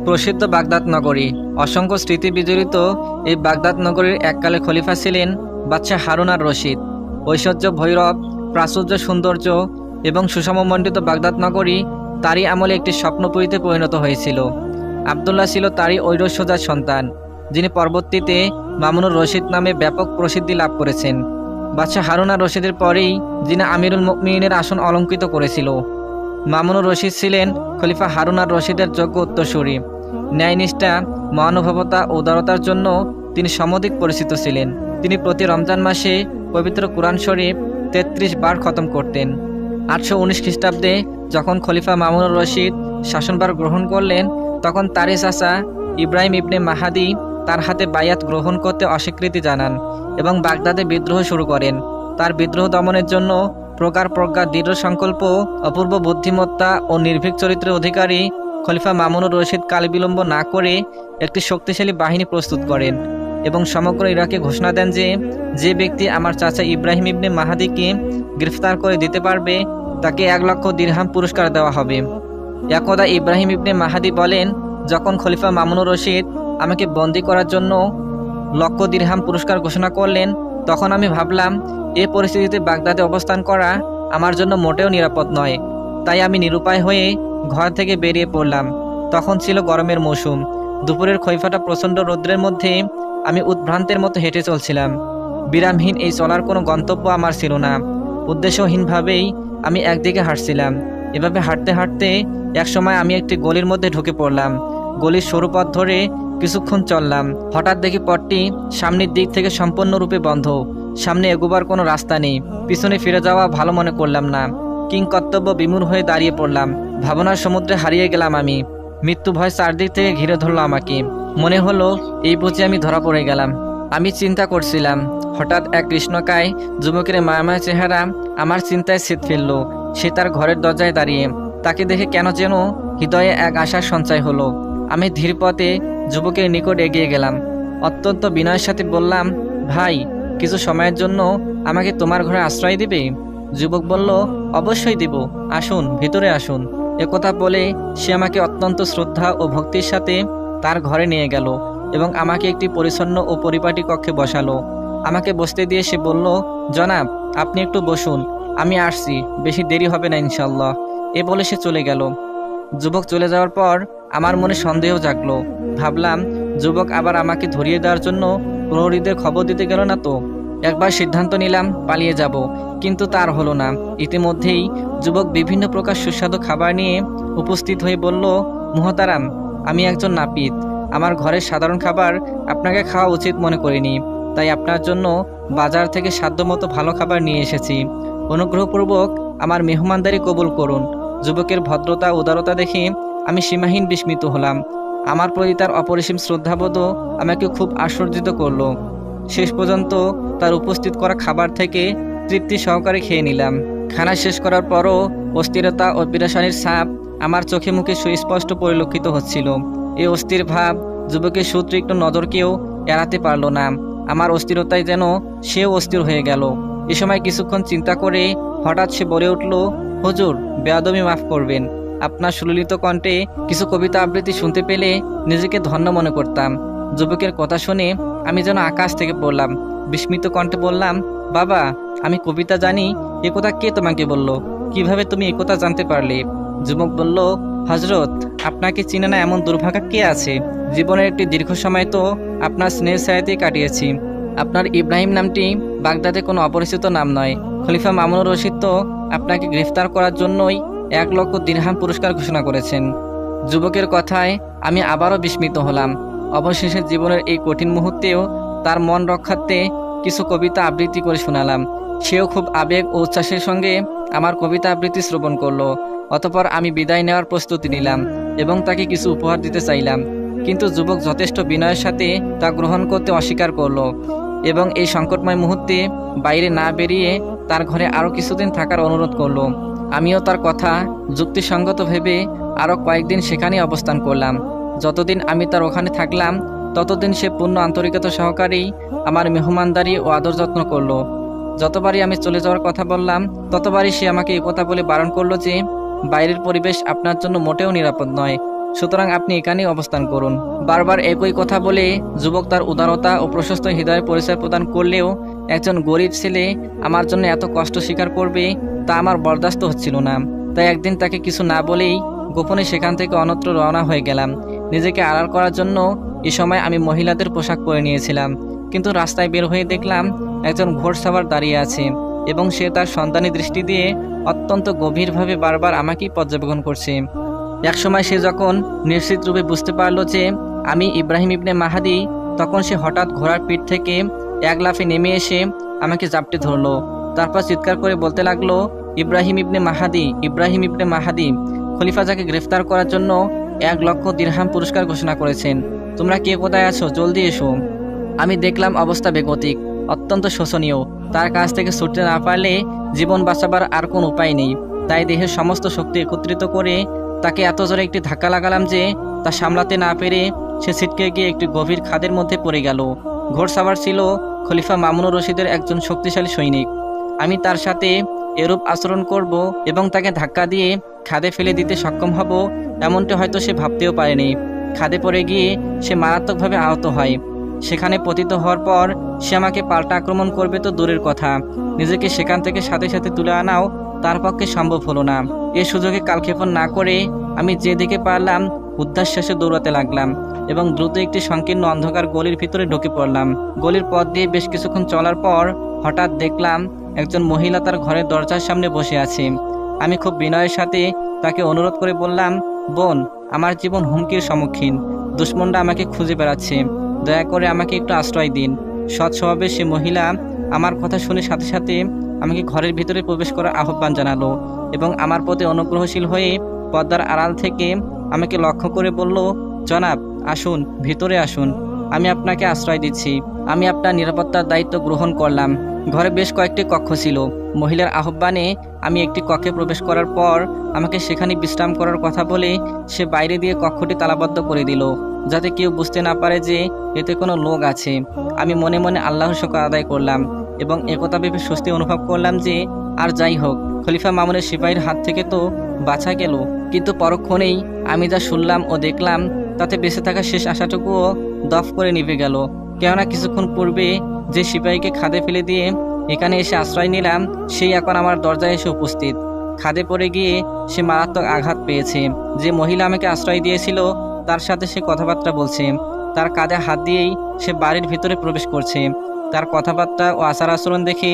প্রসিদ্ধ বাগদাদ নগরী। অসংখ্য স্মৃতি বিজড়িত এই বাগদাদ নগরীর এককালে খলিফা ছিলেন বাদশাহ হারুন আর রশিদ। ঐশ্বর্য ভৈরব, প্রাচুর্য সৌন্দর্য এবং সুষমমণ্ডিত বাগদাদ নগরী তারই আমলে একটি স্বপ্নপুরীতে পরিণত হয়েছিল। আবদুল্লাহ ছিল তারই ঐরস্যজাত সন্তান, যিনি পরবর্তীতে মামুনুর রশিদ নামে ব্যাপক প্রসিদ্ধি লাভ করেছেন। বাদশাহ হারুন আর রশিদের পরেই যিনি আমিরুল মুমিনিনের আসন অলঙ্কৃত করেছিল। মামুনুর রশিদ ছিলেন খলিফা হারুন আর রশিদের যোগ্য উত্তরসূরি। ন্যায়নিষ্ঠা, মহানুভবতা ও উদারতার জন্য তিনি সমধিক পরিচিত ছিলেন। তিনি প্রতি রমজান মাসে পবিত্র কুরআন শরীফ ৩৩ বার খতম করতেন। ৮১৯ খ্রিস্টাব্দে যখন খলিফা মামুনুর রশিদ শাসনভার গ্রহণ করলেন, তখন তারই চাচা ইব্রাহিম ইবনে মাহাদি তার হাতে বায়াত গ্রহণ করতে অস্বীকৃতি জানান এবং বাগদাদে বিদ্রোহ শুরু করেন। তার বিদ্রোহ দমনের জন্য প্রগাঢ় প্রজ্ঞা, দৃঢ় সংকল্প, অপূর্ব বুদ্ধিমত্তা ও নির্ভীক চরিত্রের অধিকারী খলিফা মামুনুর রশিদ কাল বিলম্ব না করে একটি শক্তিশালী বাহিনী প্রস্তুত করেন এবং সমগ্র ইরাকে ঘোষণা দেন যে যে ব্যক্তি আমার চাচা ইব্রাহিম ইবনে মাহাদিকে গ্রেফতার করে দিতে পারবে তাকে ১,০০,০০০ দিরহাম পুরস্কার দেওয়া হবে। একদা ইব্রাহিম ইবনে মাহাদি বলেন, যখন খলিফা মামুনুর রশিদ আমাকে বন্দী করার জন্য ১,০০,০০০ দিরহাম পুরস্কার ঘোষণা করলেন, তখন আমি ভাবলাম এই পরিস্থিতিতে বাগদাদে অবস্থান করা আমার জন্য মোটেও নিরাপদ নয়। তাই আমি নিরুপায় হয়ে ঘর থেকে বেরিয়ে পড়লাম। তখন ছিল গরমের মৌসুম। দুপুরের খৈফাটা প্রচণ্ড রৌদ্রের মধ্যে আমি উদ্ভ্রান্তের মতো হেঁটে চলছিলাম। বিরামহীন এই চলার কোনো গন্তব্য আমার ছিল না। উদ্দেশ্যহীনভাবেই আমি একদিকে হাঁটছিলাম। এভাবে হাঁটতে হাঁটতে একসময় আমি একটি গলির মধ্যে ঢুকে পড়লাম। গলির সরু পথ ধরে কিছুক্ষণ চললাম। হঠাৎ দেখি পথটি সামনের দিক থেকে সম্পূর্ণরূপে বন্ধ। সামনে এগোবার কোনো রাস্তা নেই। পিছনে ফিরে যাওয়া ভালো মনে করলাম না। কিংকর্তব্য বিমূঢ় হয়ে দাঁড়িয়ে পড়লাম। ভাবনার সমুদ্রে হারিয়ে গেলাম আমি। মৃত্যু ভয় চারদিক থেকে ঘিরে ধরলো আমাকে। মনে হলো এই বুঝে আমি ধরা পড়ে গেলাম। আমি চিন্তা করছিলাম, হঠাৎ এক কৃষ্ণকায় যুবকের মায়াময় চেহারা আমার চিন্তায় ছেদ ফেললো। সে তার ঘরের দরজায় দাঁড়িয়ে। তাকে দেখে কেন যেন হৃদয়ে এক আশার সঞ্চয় হলো। আমি ধীর পথে যুবকের নিকট এগিয়ে গেলাম। অত্যন্ত বিনয়ের সাথে বললাম, ভাই, কিছু সময়ের জন্য আমাকে তোমার ঘরে আশ্রয় দিবে? যুবক বলল, অবশ্যই দিব, আসুন, ভিতরে আসুন। একথা বলে সে আমাকে অত্যন্ত শ্রদ্ধা ও ভক্তির সাথে তার ঘরে নিয়ে গেল এবং আমাকে একটি পরিচ্ছন্ন ও পরিপাটি কক্ষে বসালো। আমাকে বসতে দিয়ে সে বলল, জনাব, আপনি একটু বসুন, আমি আসছি, বেশি দেরি হবে না ইনশাল্লাহ। এ বলে সে চলে গেল। যুবক চলে যাওয়ার পর আমার মনে সন্দেহ জাগলো। ভাবলাম, যুবক আবার আমাকে ধরিয়ে দেওয়ার জন্য প্রহরীদের খবর দিতে গেল না তো? একবার সিদ্ধান্ত নিলাম পালিয়ে যাব, কিন্তু তার হলো না। ইতিমধ্যেই যুবক বিভিন্ন প্রকার সুস্বাদু খাবার নিয়ে উপস্থিত হয়ে বলল, মুহতারাম, আমি একজন নাপিত। আমার ঘরের সাধারণ খাবার আপনাকে খাওয়া উচিত মনে করিনি, তাই আপনার জন্য বাজার থেকে সাধ্যমতো ভালো খাবার নিয়ে এসেছি। অনুগ্রহপূর্বক আমার মেহমানদারি কবুল করুন। যুবকের ভদ্রতা উদারতা দেখে আমি সীমাহীন বিস্মিত হলাম। আমার প্রতি তার অপরিসীম শ্রদ্ধাবোধ আমাকে খুব আশ্চর্যিত করলো। শেষ পর্যন্ত তার উপস্থিত করা খাবার থেকে তৃপ্তি সহকারে খেয়ে নিলাম। খানা শেষ করার পরও অস্থিরতা ও পেরেশানির ছাপ আমার চোখে মুখে সুস্পষ্ট পরিলক্ষিত হচ্ছিল। এই অস্থির ভাব যুবকের সুতৃক্ত নজরকেও এড়াতে পারল না। আমার অস্থিরতায় যেন সেও অস্থির হয়ে গেল। এ সময় কিছুক্ষণ চিন্তা করে হঠাৎ সে বলে উঠল, হুজুর, বেয়াদবি মাফ করবেন। আপনার সুললিত কণ্ঠে কিছু কবিতা আবৃত্তি শুনতে পেলে নিজেকে ধন্য মনে করতাম। যুবকের কথা শুনে আমি যেন আকাশ থেকে পড়লাম। বিস্মিত কণ্ঠে বললাম, বাবা, আমি কবিতা জানি, একথা কে তোমাকে বলল? কিভাবে তুমি একথা জানতে পারলে? যুবক বলল, হজরত, আপনাকে চিনে না এমন দুর্ভাগা কে আছে? জীবনের একটি দীর্ঘ সময় তো আপনার স্নেহের ছায়াতেই কাটিয়েছি। আপনার ইব্রাহিম নামটি বাগদাদে কোনো অপরিচিত নাম নয়। খলিফা মামুনুর রশিদ তো আপনাকে গ্রেফতার করার জন্যই ১,০০,০০০ দিরহাম পুরস্কার ঘোষণা করেছেন। যুবকের কথায় আমি আবারও বিস্মিত হলাম। অবশেষে জীবনের এই কঠিন মুহূর্তেও তার মন রক্ষার্থে কিছু কবিতা আবৃত্তি করে শোনালাম। সেও খুব আবেগ ও উচ্ছ্বাসের সঙ্গে আমার কবিতা আবৃত্তি শ্রবণ করলো। অতঃপর আমি বিদায় নেওয়ার প্রস্তুতি নিলাম এবং তাকে কিছু উপহার দিতে চাইলাম, কিন্তু যুবক যথেষ্ট বিনয়ের সাথে তা গ্রহণ করতে অস্বীকার করলো এবং এই সংকটময় মুহূর্তে বাইরে না বেরিয়ে তার ঘরে আরও কিছুদিন থাকার অনুরোধ করলো। আমিও তার কথা যুক্তিসঙ্গত ভেবে আরও কয়েকদিন সেখানেই অবস্থান করলাম। যতদিন আমি তার ওখানে থাকলাম ততদিন সে পূর্ণ আন্তরিকতা সহকারেই আমার মেহমানদারি ও আদর যত্ন করলো। যতবারই আমি চলে যাওয়ার কথা বললাম ততবারই সে আমাকে এই কথা বলে বারণ করলো যে বাইরের পরিবেশ আপনার জন্য মোটেও নিরাপদ নয়। সুতরাং আপনি এখানেই অবস্থান করুন। বারবার একই কথা বলে যুবক তার উদারতা ও প্রশস্ত হৃদয়ের পরিচয় প্রদান করলেও একজন গরিব ছেলে আমার জন্য এত কষ্ট স্বীকার করবে তা আমার বরদাস্ত হচ্ছিল না। তাই একদিন তাকে কিছু না বলেই গোপনে সেখান থেকে অন্যত্র রওনা হয়ে গেলাম। নিজেকে আড়াল করার জন্য এ সময় আমি মহিলাদের পোশাক পরে নিয়েছিলাম, কিন্তু রাস্তায় বের হয়ে দেখলাম একজন ঘোড়সাওয়ার দাঁড়িয়ে আছে এবং সে তার সন্তানী দৃষ্টি দিয়ে অত্যন্ত গভীরভাবে বারবার আমাকেই পর্যবেক্ষণ করছে। একসময় সে যখন নিশ্চিত রূপে বুঝতে পারলো যে আমি ইব্রাহিম ইবনে মাহাদি, তখন সে হঠাৎ ঘোড়ার পিঠ থেকে এক লাফে নেমে এসে আমাকে জাপটে ধরলো। তারপর চিৎকার করে বলতে লাগলো, ইব্রাহিম ইবনে মাহাদি, ইব্রাহিম ইবনে মাহাদি, খলিফা যাকে গ্রেফতার করার জন্য 1,00,000 দিরহাম পুরস্কার ঘোষণা করেছেন। তোমরা কে কোথায় আছো? জলদি এসো। আমি দেখলাম অবস্থা বেগতিক, অত্যন্ত শোচনীয়। তার কাছ থেকে ছুটতে না পারলে জীবন বাঁচাবার আর কোনো উপায় নেই। তাই দেহের সমস্ত শক্তি একত্রিত করে তাকে এত জোরে একটি ধাক্কা লাগালাম যে তা সামলাতে না পেরে সে ছিটকে গিয়ে একটি গভীর খাদের মধ্যে পড়ে গেল। ঘোড়সাওয়ার ছিল খলিফা মামুনুর রশিদের একজন শক্তিশালী সৈনিক। আমি তার সাথে এরূপ আচরণ করব এবং তাকে ধাক্কা দিয়ে খাদে ফেলে দিতে সক্ষম হব এমনটি হয়তো সে ভাবতেও পারেনি। খাদে পড়ে গিয়ে সে মারাত্মকভাবে আহত হয়। সেখানে পতিত হওয়ার পর সে আমাকে পাল্টা আক্রমণ করবে তো দূরের কথা, নিজেকে সেখান থেকে সাথে সাথে তুলে আনাও তার পক্ষে সম্ভব হলো না। এ সুযোগে কালক্ষেপণ না করে আমি যেদিকে পারলাম উদ্ধার শেষে দৌড়াতে লাগলাম এবং দ্রুত একটি সংকীর্ণ অন্ধকার গলির ভিতরে ঢুকে পড়লাম। গলির পথ দিয়ে বেশ কিছুক্ষণ চলার পর হঠাৎ দেখলাম একজন মহিলা তার ঘরের দরজার সামনে বসে আছে। আমি খুব বিনয়ের সাথে তাকে অনুরোধ করে বললাম, বোন, আমার জীবন হুমকির সম্মুখীন। দুশ্মনরা আমাকে খুঁজে বেড়াচ্ছে, দয়া করে আমাকে একটু আশ্রয় দিন। সৎ স্বভাবের সে মহিলা আমার কথা শুনে সাথে সাথে আমাকে ঘরের ভিতরে প্রবেশ করার আহ্বান জানালো এবং আমার প্রতি অনুগ্রহশীল হয়ে পর্দার আড়াল থেকে আমাকে লক্ষ্য করে বলল, জনাব, আসুন, ভিতরে আসুন, আমি আপনাকে আশ্রয় দিচ্ছি। আমি আপনার নিরাপত্তার দায়িত্ব গ্রহণ করলাম। ঘরে বেশ কয়েকটি কক্ষ ছিল। মহিলার আহ্বানে আমি একটি কক্ষে প্রবেশ করার পর আমাকে সেখানে বিশ্রাম করার কথা বলে সে বাইরে দিয়ে কক্ষটি তালাবদ্ধ করে দিল, যাতে কেউ বুঝতে না পারে যে এতে কোনো লোক আছে। আমি মনে মনে আল্লাহর শুকর আদায় করলাম এবং একথা ভেবে স্বস্তি অনুভব করলাম যে আর যাই হোক, খলিফা মামুনের সিপাহীর হাত থেকে তো বাঁচা গেল। কিন্তু পরক্ষণেই আমি যা শুনলাম ও দেখলাম তাতে বেঁচে থাকা শেষ আশাটুকুও দফ করে নিভে গেল। কেননা কিছুক্ষণ পূর্বে যে সিপাহীকে খাদে ফেলে দিয়ে এখানে এসে আশ্রয় নিলাম, সেই এখন আমার দরজায় এসে উপস্থিত। খাদে পড়ে গিয়ে সে মারাত্মক আঘাত পেয়েছে। যে মহিলা আমাকে আশ্রয় দিয়েছিল তার সাথে সে কথাবার্তা বলছে। তার কাঁধে হাত দিয়েই সে বাড়ির ভিতরে প্রবেশ করছে। তার কথাবার্তা ও আচার আচরণ দেখে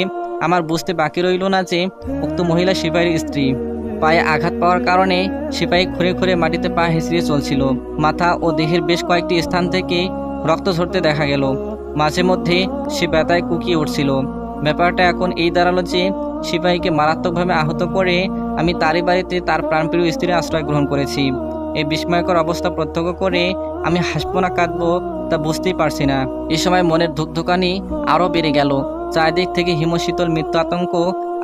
আমার বুঝতে বাকি রইল না যে উক্ত মহিলা সিপাহীর স্ত্রী। পায়ে আঘাত পাওয়ার কারণে সিপাহী খুঁড়ে খুঁড়ে মাটিতে পা হেঁচড়িয়ে চলছিল। মাথা ও দেহের বেশ কয়েকটি স্থান থেকে রক্ত ঝরতে দেখা গেল। মাঝে মধ্যে সে ব্যথায় কুকিয়ে উঠছিল। ব্যাপারটা এখন এই দাঁড়ালো যে সিপাহীকে মারাত্মকভাবে আহত করে আমি তারই বাড়িতে তার প্রাণপ্রিয় স্ত্রীর আশ্রয় গ্রহণ করেছি। এই বিস্ময়কর অবস্থা প্রত্যক্ষ করে আমি হাসবো না কাঁদবো তা বুঝতেই পারছি না। এ সময় মনের ধুকধুকানি আরও বেড়ে গেল। চারিদিক থেকে হিমশীতল মৃত্যু আতঙ্ক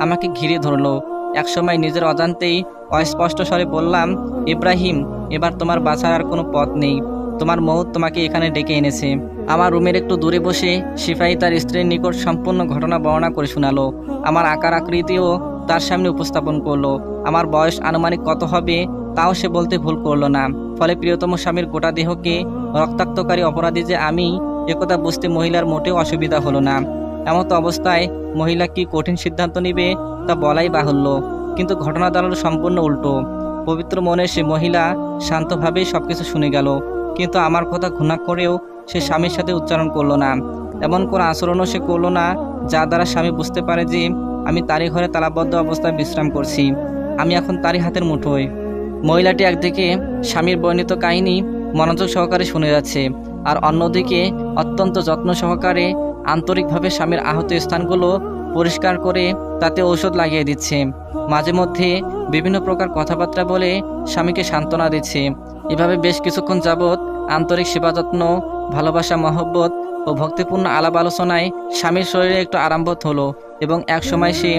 আমাকে ঘিরে ধরলো। একসময় নিজের অজান্তেই অস্পষ্ট স্বরে বললাম, ইব্রাহিম, এবার তোমার বাঁচার আর কোনো পথ নেই। তোমার মউত তোমাকে এখানে ডেকে এনেছে। আমার রুমের একটু দূরে বসে সিপাহী তার স্ত্রীর নিকট সম্পূর্ণ ঘটনা বর্ণনা করে শোনালো। আমার আকার আকৃতিও তার সামনে উপস্থাপন করলো। আমার বয়স আনুমানিক কত হবে তাও সে বলতে ভুল করলো না। ফলে প্রিয়তম স্বামীর গোটা দেহকে রক্তাক্তকারী অপরাধী যে আমি, একথা বুঝতে মহিলার মোটেও অসুবিধা হলো না। এমত অবস্থায় মহিলা কি কঠিন সিদ্ধান্ত নেবে তা বলাই বাহুল্য। কিন্তু ঘটনা দাঁড়ালো সম্পূর্ণ উল্টো। পবিত্র মনে সে মহিলা শান্তভাবেই সবকিছু শুনে গেল, কিন্তু আমার কথা ঘৃণা করেও সে স্বামীর সাথে উচ্চারণ করলো না। এমন কোনো আচরণও সে করলো না যা দ্বারা স্বামী বুঝতে পারে যে আমি তারই ঘরে তালাবদ্ধ অবস্থায় বিশ্রাম করছি। আমি এখন তারই হাতের মুঠোয়। মহিলাটি একদিকে স্বামীর বর্ণিত কাহিনী মনোযোগ সহকারে শুনে যাচ্ছে, আর অন্যদিকে অত্যন্ত যত্ন সহকারে আন্তরিকভাবে স্বামীর আহত স্থানগুলো পরিষ্কার করে তাতে ঔষধ লাগিয়ে দিচ্ছে। মাঝে মধ্যে বিভিন্ন প্রকার কথাবার্তা বলে স্বামীকে সান্ত্বনা দিচ্ছে। এভাবে বেশ কিছুক্ষণ যাবৎ আন্তরিক সেবা যত্ন, ভালোবাসা, মহব্বত ও ভক্তিপূর্ণ আলাপ আলোচনায় স্বামীর শরীরে একটু আরামবোধ হলো এবং এক সময় সে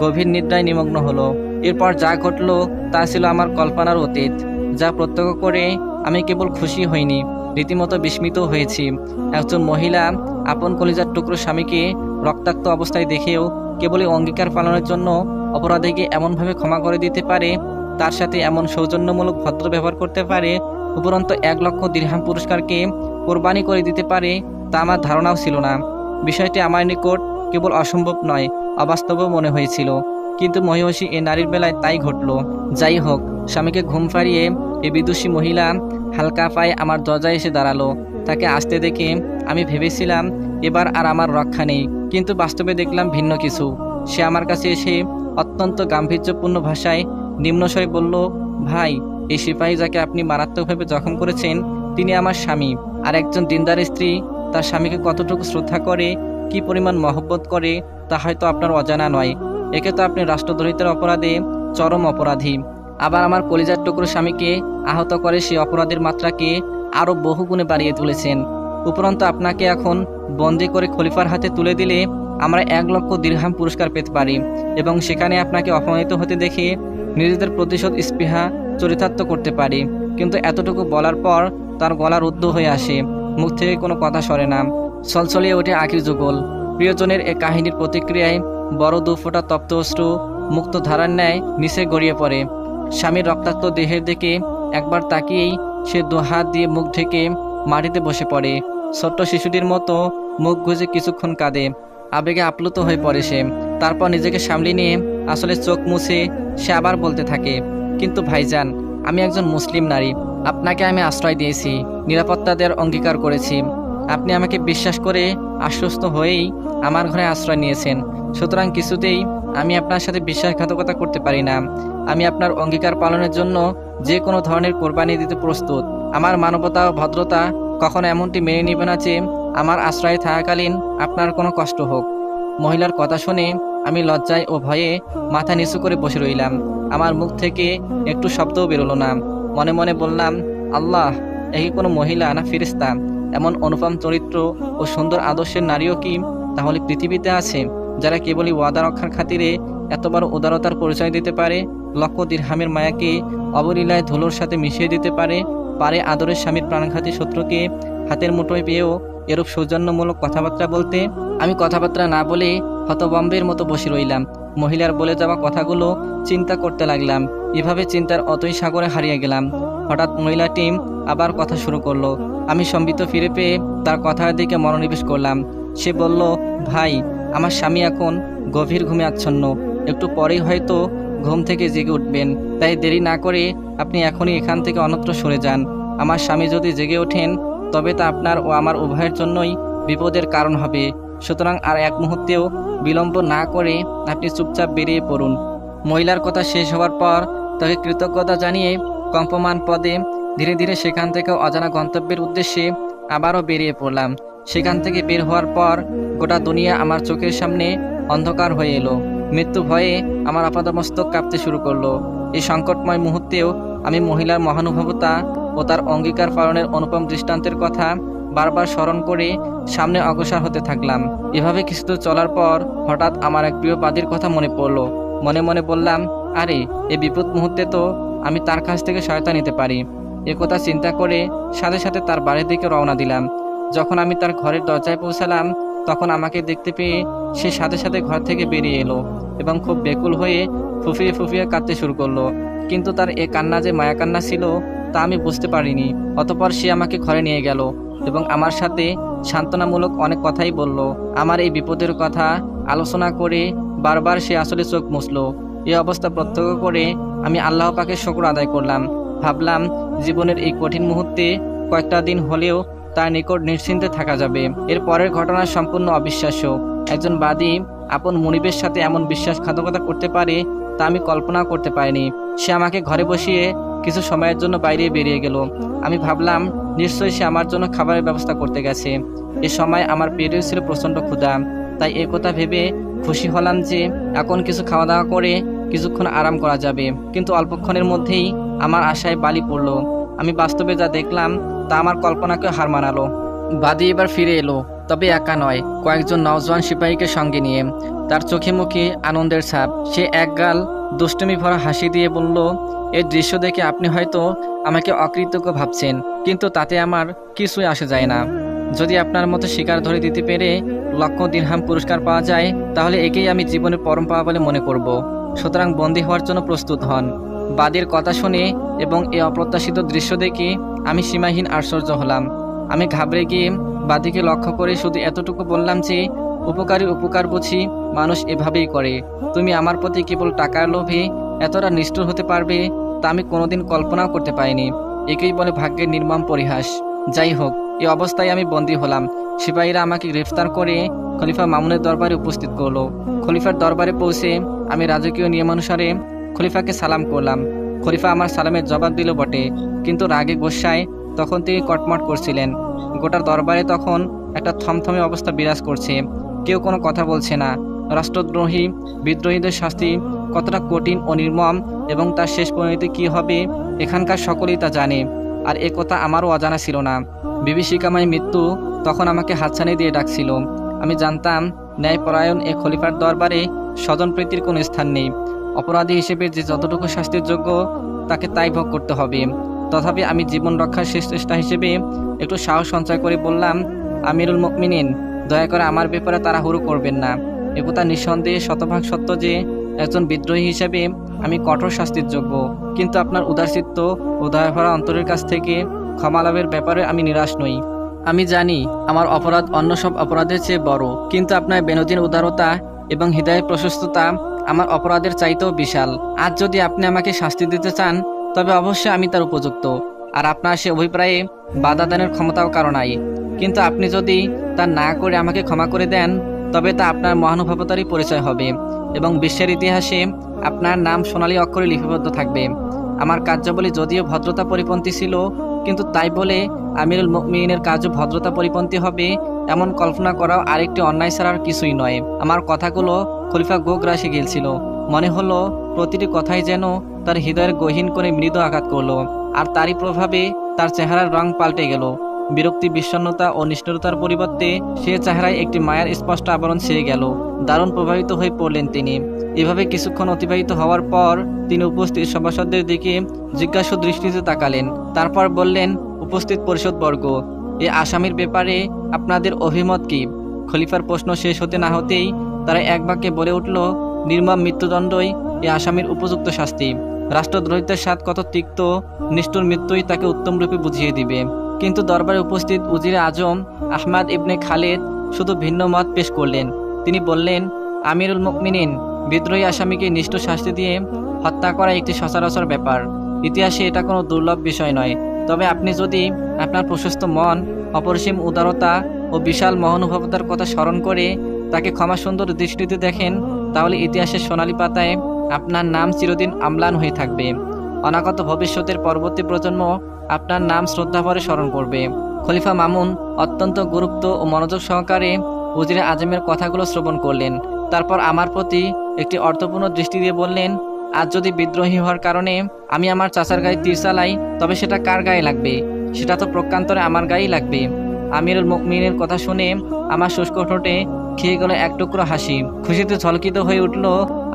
গভীর নিদ্রায় নিমগ্ন হলো। এরপর যা ঘটলো তা ছিল আমার কল্পনার অতীত, যা প্রত্যক্ষ করে আমি কেবল খুশি হইনি, রীতিমতো বিস্মিত হয়েছি। একজন মহিলা আপন কলিজার টুকরো স্বামীকে রক্তাক্ত অবস্থায় দেখেও কেবলই অঙ্গীকার পালনের জন্য অপরাধীকে এমনভাবে ক্ষমা করে দিতে পারে, তার সাথে এমন সৌজন্যমূলক ভদ্র ব্যবহার করতে পারে, উপরন্তু 1,00,000 দিরহাম পুরস্কারকে কোরবানি করে দিতে পারে তা আমার ধারণাও ছিল না। বিষয়টি আমার নিকট কেবল অসম্ভব নয়, অবাস্তবও মনে হয়েছিল। কিন্তু মহিষী এ নারীর বেলায় তাই ঘটল। যাই হোক, স্বামীকে ঘুম পাড়িয়ে এই বিদুষী মহিলা হালকা পায়ে আমার দরজায় এসে দাঁড়ালো। তাকে আসতে দেখে আমি ভেবেছিলাম এবার আর আমার রক্ষা নেই, কিন্তু বাস্তবে দেখলাম ভিন্ন কিছু। সে আমার কাছে এসে অত্যন্ত গাম্ভীর্যপূর্ণ ভাষায় নিম্নস্বরে বলল, ভাই, এই সিপাহী যাকে আপনি মারাত্মকভাবে জখম করেছেন তিনি আমার স্বামী। আর একজন দিনদার স্ত্রী তার স্বামীকে কতটুকু শ্রদ্ধা করে, কি পরিমাণ মহব্বত করে তা হয়তো আপনার অজানা নয়। একে তো আপনি রাষ্ট্রদ্রোহিতার অপরাধে চরম অপরাধী। আবার আমার কলিজার টুকরো স্বামীকে আহত করে সেই অপরাধের মাত্রাকে আরও বহুগুণে বাড়িয়ে তুলেছেন। উপরন্তু আপনাকে এখন বন্দি করে খলিফার হাতে তুলে দিলে আমরা 1,00,000 দিরহাম পুরস্কার পেতে পারি, এবং সেখানে আপনাকে অপমানিত হতে দেখে নিজেদের প্রতিশোধ স্পৃহা চরিতার্থ করতে পারি। কিন্তু এতটুকু বলার পর তার গলা রুদ্ধ হয়ে আসে, মুখ থেকে কোনো কথা সরে না, ছলছলিয়ে ওঠে আখির যুগল। প্রিয়জনের এ কাহিনীর প্রতিক্রিয়ায় বড় দুফোঁটা তপ্ত অশ্রু মুক্ত ধারার ন্যায় নিচে গড়িয়ে পড়ে। স্বামীর রক্তাক্ত দেহের দিকে একবার তাকিয়েই সে দুহাত দিয়ে মুখ ঢেকে মাটিতে বসে পড়ে। ছোট্ট শিশুটির মতো মুখ গুজে কিছুক্ষণ কাঁদে, আবেগে আপ্লুত হয়ে পড়ে সে। তারপর নিজেকে সামলে নিয়ে আসলে চোখ মুছে সে আবার বলতে থাকে, কিন্তু ভাইজান, আমি একজন মুসলিম নারী, আপনাকে আমি আশ্রয় দিয়েছি, নিরাপত্তা দেওয়ার অঙ্গীকার করেছি। আপনি আমাকে বিশ্বাস করে আশ্বস্ত হয়েই আমার ঘরে আশ্রয় নিয়েছেন, সুতরাং কিছুতেই আমি আপনার সাথে বিশ্বাসঘাতকতা করতে পারি না। আমি আপনার অঙ্গীকার পালনের জন্য যে কোনো ধরনের কোরবানি দিতে প্রস্তুত। আমার মানবতা ও ভদ্রতা কখনো এমনটি মেনে নিবে না যে আমার আশ্রয়ে থাকাকালীন আপনার কোনো কষ্ট হোক। মহিলার কথা শুনে আমি লজ্জায় ও ভয়ে মাথা নিচু করে বসে রইলাম। আমার মুখ থেকে একটু শব্দও বেরোলো না। মনে মনে বললাম, আল্লাহ, এই কোনো মহিলা না ফেরেশতা? এমন অনুপম চরিত্র ও সুন্দর আদর্শের নারীও কি তাহলে পৃথিবীতে আছে, যারা কেবলই ওয়াদা রক্ষার খাতিরে এত বড় উদারতার পরিচয় দিতে পারে, 1,00,000 দিরহামের মায়াকে অবলীলায় ধুলোর সাথে মিশিয়ে দিতে পারে আদরের স্বামীর প্রাণঘাতী শত্রুকে হাতের মুঠোয় পেয়েও এরূপ সৌজন্যমূলক কথাবার্তা বলতে? আমি কথাবার্তা না বলে হতবম্বের মতো বসে রইলাম। মহিলার বলে যাওয়া কথাগুলো চিন্তা করতে লাগলাম। এভাবে চিন্তার অতই সাগরে হারিয়ে গেলাম। হঠাৎ মহিলাটি আবার কথা শুরু করলো। আমি সম্বিত ফিরে পেয়ে তার কথার দিকে মনোনিবেশ করলাম। সে বলল, ভাই, আমার স্বামী এখন গভীর ঘুমে আচ্ছন্ন, একটু পরেই হয়তো ঘুম থেকে জেগে উঠবেন। তাই দেরি না করে আপনি এখনই এখান থেকে অন্যত্র সরে যান। আমার স্বামী যদি জেগে ওঠেন তবে তা আপনার ও আমার উভয়ের জন্যই বিপদের কারণ হবে। সুতরাং আর এক মুহূর্তেও বিলম্ব না করে আপনি চুপচাপ বেরিয়ে পড়ুন। মহিলার কথা শেষ হওয়ার পর তাকে কৃতজ্ঞতা জানিয়ে কম্পমান পদে ধীরে ধীরে সেখান থেকে অজানা গন্তব্যের উদ্দেশ্যে আবারও বেরিয়ে পড়লাম। সেখান থেকে বের হওয়ার পর গোটা দুনিয়া আমার চোখের সামনে অন্ধকার হয়ে এলো। মৃত্যু ভয়ে আমার আপাদমস্তক কাঁপতে শুরু করলো। এই সংকটময় মুহূর্তেও আমি মহিলার মহানুভবতা ও তার অঙ্গীকার পালনের অনুপম দৃষ্টান্তের কথা বারবার স্মরণ করে সামনে অগ্রসর হতে থাকলাম। এভাবে কিছুদূর চলার পর হঠাৎ আমার এক প্রিয় বাদীর কথা মনে পড়ল। মনে মনে বললাম, আরে, এই বিপদ মুহূর্তে তো আমি তার কাছ থেকে সহায়তা নিতে পারি। একথা চিন্তা করে সাথে সাথে তার বাড়ির দিকে রওনা দিলাম। যখন আমি তার ঘরের দরজায় পৌঁছালাম তখন আমাকে দেখতে পেয়ে সে সাথে সাথে ঘর থেকে বেরিয়ে এলো এবং খুব বেকুল হয়ে ফুফিয়ে ফুফিয়ে কাঁদতে শুরু করলো। কিন্তু তার এ কান্না যে মায়া কান্না ছিল তা আমি বুঝতে পারিনি। অতঃপর সে আমাকে ঘরে নিয়ে গেল এবং আমার সাথে সান্ত্বনামূলক অনেক কথাই বলল। আমার এই বিপদের কথা আলোচনা করে বারবার সে আসলে চোখ মুছল। এই অবস্থা প্রত্যক্ষ করে আমি আল্লাহ পাকের শুকর আদায় করলাম। ভাবলাম, জীবনের এই কঠিন মুহূর্তে কয়েকটা দিন হলেও তার নিকট নিশ্চিন্তে থাকা যাবে। এর পরের ঘটনা সম্পূর্ণ অবিশ্বাস্য। একজন বাদী আপন মুনিবের সাথে এমন বিশ্বাসঘাতকতা করতে পারে তা আমি কল্পনা করতে পারিনি। সে আমাকে ঘরে বসিয়ে কিছু সময়ের জন্য বাইরে বেরিয়ে গেল। আমি ভাবলাম, নিশ্চয়ই সে আমার জন্য খাবারের ব্যবস্থা করতে গেছে। এ সময় আমার পেটেও ছিল প্রচণ্ড ক্ষুধা। তাই এ কথা ভেবে খুশি হলাম যে এখন কিছু খাওয়া দাওয়া করে কিছুক্ষণ আরাম করা যাবে। কিন্তু অল্পক্ষণের মধ্যেই আমার আশায় বালি পড়ল। আমি বাস্তবে যা দেখলাম তা আমার কল্পনাকে হার মানালো। বাদী এবার ফিরে এলো, তবে একা নয়, কয়েকজন নওজোয়ান সিপাহীকে সঙ্গে নিয়ে। তার চোখে মুখে আনন্দের ছাপ। সে একগাল দুষ্টুমি ভরা হাসি দিয়ে বলল, এই দৃশ্য দেখে আপনি হয়তো আমাকে অকৃতজ্ঞ ভাবছেন, কিন্তু তাতে আমার কিছুই আসে যায় না। যদি আপনার মতো শিকার ধরে দিতে পেরে 1,00,000 দিরহাম পুরস্কার পাওয়া যায় তাহলে একেই আমি জীবনের পরম পাওয়া বলে মনে করব। সুতরাং বন্দী হওয়ার জন্য প্রস্তুত হন। বাদীর কথা শুনে এবং এই অপ্রত্যাশিত দৃশ্য দেখে আমি সীমাহীন আশ্চর্য হলাম। আমি ঘাবড়ে গিয়ে বাদীকে লক্ষ্য করে শুধু এতটুকু বললাম যে, উপকারী উপকার বুঝি মানুষ এভাবেই করে। তুমি আমার প্রতি কেবল টাকার লোভে এতটা নিষ্ঠুর হতে পারবে তা আমি কোনোদিন কল্পনাও করতে পারিনি। একেই বলে ভাগ্যের নির্মম পরিহাস। যাই হোক, এই অবস্থায় আমি বন্দী হলাম। সিপাহীরা আমাকে গ্রেফতার করে খলিফা মামুনের দরবারে উপস্থিত করলো। খলিফার দরবারে পৌঁছে আমি রাজকীয় নিয়মানুসারে খলিফাকে সালাম করলাম। খলিফা আমার সালামের জবাব দিল বটে, কিন্তু রাগে গোস্বায় তখন তিনি কটমট করছিলেন। গোটার দরবারে তখন একটা থমথমে অবস্থা বিরাজ করছে। কেউ কোনো কথা বলছে না। রাষ্ট্রদ্রোহী বিদ্রোহীদের শাস্তি কতটা কঠিন ও নির্মম এবং তার শেষ পরিণতি কী হবে এখানকার সকলেই তা জানে। আর এ কথা আমারও অজানা ছিল না। বিভীষিকাময় মৃত্যু তখন আমাকে হাতছানি দিয়ে ডাকছিল। আমি জানতাম ন্যায়পরায়ণ এ খলিফার দরবারে স্বজনপ্রীতির কোনো স্থান নেই। অপরাধী হিসেবে যে যতটুকু শাস্তির যোগ্য তাকে তাই ভোগ করতে হবে। তথাপি আমি জীবন রক্ষার শেষ চেষ্টা হিসেবে একটু সাহস সঞ্চয় করে বললাম, আমিরুল মুমিনিন, দয়া করে আমার ব্যাপারে তাড়াহুড়ো করবেন না। একথা নিঃসন্দেহে শতভাগ সত্য যে একজন বিদ্রোহী হিসেবে আমি কঠোর শাস্তির যোগ্য, কিন্তু আপনার উদারচিত্ত ও দয়াভরা অন্তরের কাছ থেকে ক্ষমা লাভের ব্যাপারে আমি নিরাশ নই। আমি জানি আমার অপরাধ অন্য সব অপরাধের চেয়ে বড়, কিন্তু আপনার বেনজির উদারতা এবং হৃদয়ের প্রশস্ততা আমার অপরাধের চাইতেও বিশাল। আজ যদি আপনি আমাকে শাস্তি দিতে চান তবে অবশ্যই আমি তার উপযুক্ত, আর আপনার সে অভিপ্রায়ে বাধা দানের ক্ষমতাও কারো নাই। কিন্তু আপনি যদি তা না করে আমাকে ক্ষমা করে দেন তবে তা আপনার মহানুভবতারই পরিচয় হবে এবং বিশ্বের ইতিহাসে আপনার নাম সোনালী অক্ষরে লিপিবদ্ধ থাকবে। আমার কার্যাবলী যদিও ভদ্রতা পরিপন্থী ছিল, কিন্তু তাই বলে আমিরুল মুমিনিনের কাজও ভদ্রতা পরিপন্থী হবে এমন কল্পনা করাও আরেকটি অন্যায় ছাড়ার কিছুই নয়। আমার কথাগুলো খলিফা গোগ্রাসে গিয়েছিল। মনে হলো প্রতিটি কথাই যেন তার হৃদয়ের গহীন করে মৃদু আঘাত করলো, আর তারই প্রভাবে তার চেহারার রং পাল্টে গেল। বিরক্তি, বিষণ্ণতা ও নিষ্ঠুরতার পরিবর্তে সে চেহারায় একটি মায়ের স্পষ্ট আবরণ ছেয়ে গেল। দারুণ প্রভাবিত হয়ে পড়লেন তিনি। এভাবে কিছুক্ষণ অতিবাহিত হওয়ার পর তিনি উপস্থিত সভাসদদের দিকে জিজ্ঞাসু দৃষ্টিতে তাকালেন। তারপর বললেন, উপস্থিত পরিষদবর্গ, এ আসামির ব্যাপারে আপনাদের অভিমত কি? খলিফার প্রশ্ন শেষ হতে না হতেই তারা এক বাক্যে বলে উঠল, নির্মম মৃত্যুদণ্ডই এ আসামির উপযুক্ত শাস্তি। রাষ্ট্রদ্রোহিতার স্বাদ কত তিক্ত, নিষ্ঠুর মৃত্যুই তাকে উত্তম রূপে বুঝিয়ে দিবে। কিন্তু দরবারে উপস্থিত উজিরে আজম আহমাদ ইবনে খালেদ শুধু ভিন্ন মত পেশ করলেন। তিনি বললেন, আমিরুল মুমিনিন, বিদ্রোহী আসামিকে নিষ্ঠুর শাস্তি দিয়ে হত্যা করা একটি সচরাচর ব্যাপার। ইতিহাসে এটা কোনো দুর্লভ বিষয় নয়। তবে আপনি যদি আপনার প্রশস্ত মন, অপরিসীম উদারতা ও বিশাল মহানুভবতার কথা স্মরণ করে তাকে ক্ষমা সুন্দর দৃষ্টিতে দেখেন, তাহলে ইতিহাসের সোনালী পাতায় আপনার নাম চিরদিন আম্লান হয়ে থাকবে। অনাগত ভবিষ্যতের পরবর্তী প্রজন্ম আপনার নাম শ্রদ্ধাভরে স্মরণ করবে। খলিফা মামুন অত্যন্ত গুরুত্ব ও মনোযোগ সহকারে উজিরে আজমের কথাগুলো শ্রবণ করলেন। তারপর আমার প্রতি একটি অর্থপূর্ণ দৃষ্টি দিয়ে বললেন, আজ যদি বিদ্রোহী হওয়ার কারণে আমি আমার চাচার গায়ে তীর চালাই তবে সেটা কার গায়ে লাগবে? সেটা তো প্রকান্তরে আমার গায়েই লাগবে। আমিরুল মুমিনিনের কথা শুনে আমার শুষ্ক ঠোঁটে খেয়ে গেল এক টুকরো হাসি। খুশিতে ঝলকিত হয়ে উঠল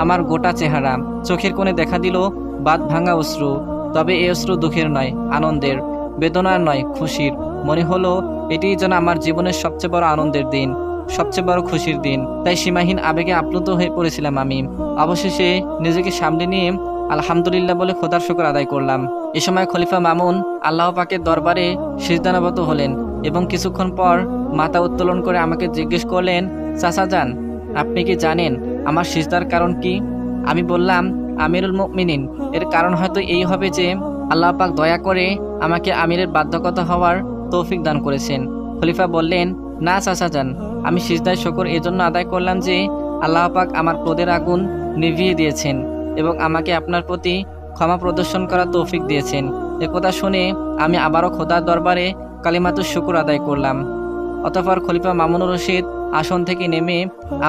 আমার গোটা চেহারা। চোখের কোণে দেখা দিল বাঁধ ভাঙা অশ্রু। তবে এই অশ্রু দুঃখের নয়, আনন্দের, বেদনার নয়, খুশির। মনে হলো এটিই যেন আমার জীবনের সবচেয়ে বড় আনন্দের দিন, সবচেয়ে বড় খুশির দিন। তাই সীমাহীন আবেগে আপ্লুত হয়ে পড়েছিলাম আমি। অবশেষে নিজেকে সামলে নিয়ে আলহামদুলিল্লাহ বলে খোদার শুকর আদায় করলাম। এ সময় খলিফা মামুন আল্লাহ পাকের দরবারে সিজদানত হলেন এবং কিছুক্ষণ পর মাথা উত্তোলন করে আমাকে জিজ্ঞেস করলেন, চাচা যান, আপনি কি জানেন আমার সিজদার কারণ কি? আমি বললাম, আমিরুল মুমিনিন, এর কারণ হয়তো এই হবে যে আল্লাহ পাক দয়া করে আমাকে আমিরের বাধ্যকতা হওয়ার তৌফিক দান করেছেন। খলিফা বললেন, না চাচা যান, আমি সিজদায় শুকর এজন্য আদায় করলাম যে আল্লাহ পাক আমার ক্রোধের আগুন নিভিয়ে দিয়েছেন এবং আমাকে আপনার প্রতি ক্ষমা প্রদর্শন করার তৌফিক দিয়েছেন। একথা শুনে আমি আবারও খোদার দরবারে কালিমাতুশ শুকর আদায় করলাম। অতঃপর খলিফা মামুনুর রশিদ আসন থেকে নেমে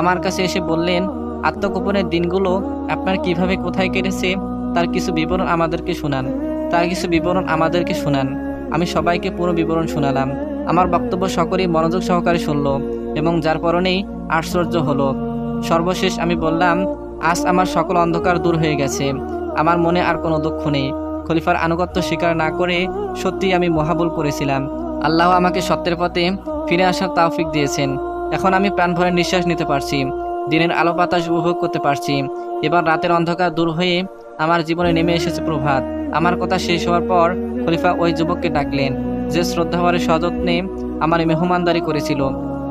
আমার কাছে এসে বললেন, আত্মগোপনের দিনগুলো আপনার কিভাবে কোথায় কেটেছে তার কিছু বিবরণ আমাদেরকে শোনান। আমি সবাইকে পুরো বিবরণ শোনালাম। আমার বক্তব্য সকলেই মনোযোগ সহকারে শুনল এবং যার পরনেই আশ্চর্য হলো। সর্বশেষ আমি বললাম, আজ আমার সকল অন্ধকার দূর হয়ে গেছে। আমার মনে আর কোনো দুঃখ নেই। খলিফার আনুগত্য স্বীকার না করে সত্যিই আমি মহাভুল করেছিলাম। আল্লাহ আমাকে সত্যের পথে ফিরে আসার তৌফিক দিয়েছেন। এখন আমি প্রাণ ভরে নিঃশ্বাস নিতে পারছি, দিনের আলো বাতাস উপভোগ করতে পারছি। এবার রাতের অন্ধকার দূর হয়ে আমার জীবনে নেমে এসেছে প্রভাত। আমার কথা শেষ হওয়ার পর খলিফা ওই যুবককে ডাকলেন, যে শ্রদ্ধাভরে সযত্নে আমার মেহমানদারি করেছিল।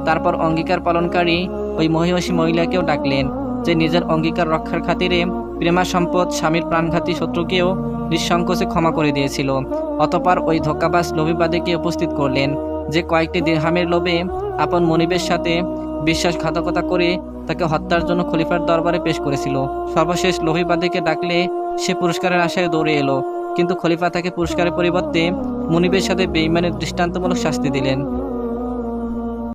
তারপর অঙ্গীকার পালনকারী ওই মহিষী মহিলাকেও ডাকলেন, যে নিজের অঙ্গীকার রক্ষার খাতিরে প্রেমা সম্পদ স্বামীর প্রাণঘাতী শত্রুকেও নিঃসংকোচে ক্ষমা করে দিয়েছিল। অতঃপর ওই ধোঁকাবাজ লোভীবাদীকে উপস্থিত করলেন, যে কয়েকটি দিরহামের লোভে আপন মনিবের সাথে বিশ্বাসঘাতকতা করে তাকে হত্যার জন্য খলিফার দরবারে পেশ করেছিল। সর্বশেষ লোভীবাদীকে ডাকলে সে পুরস্কারের আশায় দৌড়ে এলো, কিন্তু খলিফা তাকে পুরস্কারের পরিবর্তে মনিবের সাথে বেঈমানের দৃষ্টান্তমূলক শাস্তি দিলেন।